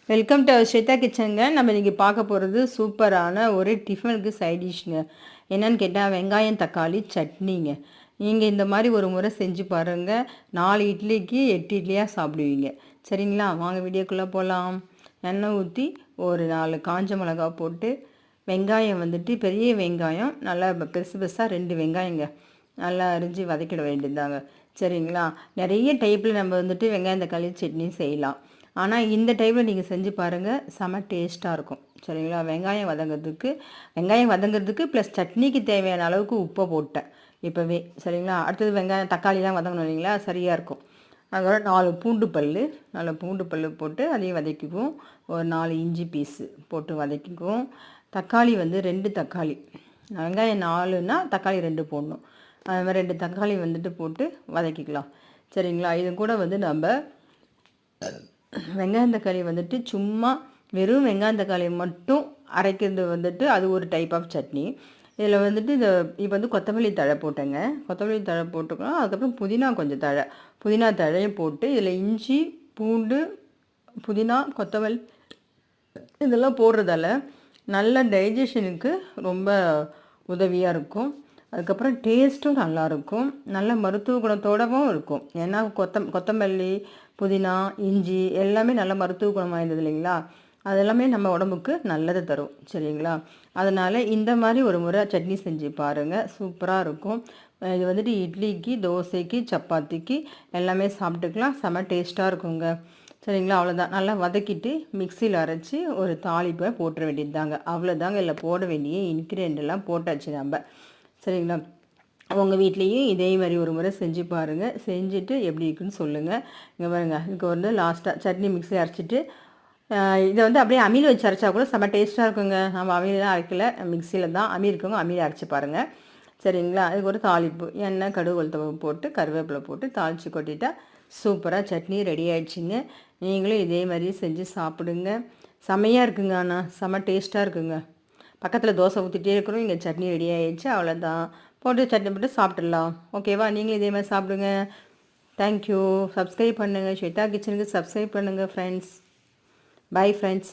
Welcome to Shweta கிச்சனுங்க. நம்ம இன்றைக்கி பார்க்க போகிறது சூப்பரான ஒரு டிஃபனுக்கு சைட் டிஷ்ங்க. என்னென்னு கேட்டால் வெங்காயம் தக்காளி சட்னிங்க. நீங்கள் இந்த மாதிரி ஒரு முறை செஞ்சு பாருங்கள். 4 இட்லிக்கு 8 இட்லியாக சாப்பிடுவீங்க. சரிங்களா? வாங்க வீடியோக்குள்ளே போகலாம். எண்ணெய் ஊற்றி ஒரு 4 காஞ்ச மிளகா போட்டு வெங்காயம் பெரிய வெங்காயம் நல்லா பெருசு பெருசாக 2 வெங்காயங்க நல்லா அரிஞ்சு வதக்கிட வேண்டியதாங்க. சரிங்களா? நிறைய டைப்பில் நம்ம வெங்காயம் தக்காளி சட்னி செய்யலாம். ஆனால் இந்த டைமில் நீங்கள் செஞ்சு பாருங்கள், செம டேஸ்ட்டாக இருக்கும். சரிங்களா? வெங்காயம் வதங்கிறதுக்கு ப்ளஸ் சட்னிக்கு தேவையான அளவுக்கு உப்பை போட்டேன் இப்போவே. சரிங்களா? அடுத்தது வெங்காயம் தக்காளிலாம் வதங்கணும் இல்லைங்களா, சரியாக இருக்கும். அதோட 4 பூண்டு பல் போட்டு அதையும் வதக்கிக்குவோம். ஒரு 4 இஞ்சி பீஸு போட்டு வதக்கிக்குவோம். தக்காளி 2 தக்காளி, வெங்காயம் 4னா தக்காளி 2 போடணும். அது மாதிரி 2 தக்காளி போட்டு வதக்கிக்கலாம். சரிங்களா? இது கூட நம்ம வெங்காயம் தக்காளி சும்மா வெறும் வெங்காயம் தக்காளி மட்டும் அரைக்கிறது அது ஒரு டைப் ஆஃப் சட்னி. இதில் இப்போ கொத்தமல்லி தழை போட்டேங்க. கொத்தமல்லி தழை போட்டுக்கலாம். அதுக்கப்புறம் புதினா தழையும் போட்டு இதில் இஞ்சி பூண்டு புதினா கொத்தமல்லி இதெல்லாம் போடுறதால நல்ல டைஜஷனுக்கு ரொம்ப உதவியாக இருக்கும். அதுக்கப்புறம் டேஸ்ட்டும் நல்லாயிருக்கும். நல்ல மருத்துவ குணத்தோடவும் இருக்கும். ஏன்னா கொத்தமல்லி புதினா இஞ்சி எல்லாமே நல்ல மருத்துவ குணம் வாய்ந்தது இல்லைங்களா, அதெல்லாமே நம்ம உடம்புக்கு நல்லதை தரும். சரிங்களா? அதனால் இந்த மாதிரி ஒரு முறை சட்னி செஞ்சு பாருங்கள், சூப்பராக இருக்கும். இது இட்லிக்கு தோசைக்கு சப்பாத்திக்கு எல்லாமே சாப்பிட்டுக்கலாம். செம டேஸ்ட்டாக இருக்குங்க. சரிங்களா? அவ்வளோதான். நல்லா வதக்கிட்டு மிக்சியில் அரைச்சி ஒரு தாளிப்பை போட்டுற வேண்டியது தாங்க. அவ்வளோதாங்க. இல்லை போட வேண்டிய இன்க்ரீடியன்ட்லாம் போட்டாச்சு நம்ம. சரிங்களா? உங்கள் வீட்லேயும் இதே மாதிரி ஒரு முறை செஞ்சு பாருங்கள். செஞ்சுட்டு எப்படி இருக்குன்னு சொல்லுங்கள். இங்கே பாருங்கள், இதுக்கு லாஸ்ட்டாக சட்னி மிக்ஸி அரைச்சிட்டு இதை அப்படியே அம்மியில் வச்சு அரைச்சா கூட செம்ம டேஸ்ட்டாக இருக்குங்க. நம்ம அம்மியிலாம் அரைக்கல, மிக்சியில் தான். அம்மி இருக்குங்க, அம்மியில் அரைச்சி பாருங்கள். சரிங்களா? அதுக்கு ஒரு தாளிப்பு எண்ணெய் கடுகு உளுத்தம் போட்டு கருவேப்பிலை போட்டு தாளித்து கொட்டிட்டா சூப்பராக சட்னி ரெடி ஆகிடுச்சிங்க. நீங்களும் இதே மாதிரி செஞ்சு சாப்பிடுங்க. செம்மையாக இருக்குங்க. ஆனால் செம்ம டேஸ்ட்டாக இருக்குங்க. பக்கத்தில் தோசை ஊற்றிட்டே இருக்கிறோம், இங்கே சட்னி ரெடி ஆகிடுச்சு. அவ்வளோதான். போட்டு சட்னி போட்டு சாப்பிட்டுடலாம். ஓகேவா? நீங்களும் இதே மாதிரி சாப்பிடுங்க. தேங்க்யூ. சப்ஸ்கிரைப் பண்ணுங்கள். ஸ்வேதா கிச்சனுக்கு சப்ஸ்கிரைப் பண்ணுங்கள் ஃப்ரெண்ட்ஸ். Bye friends.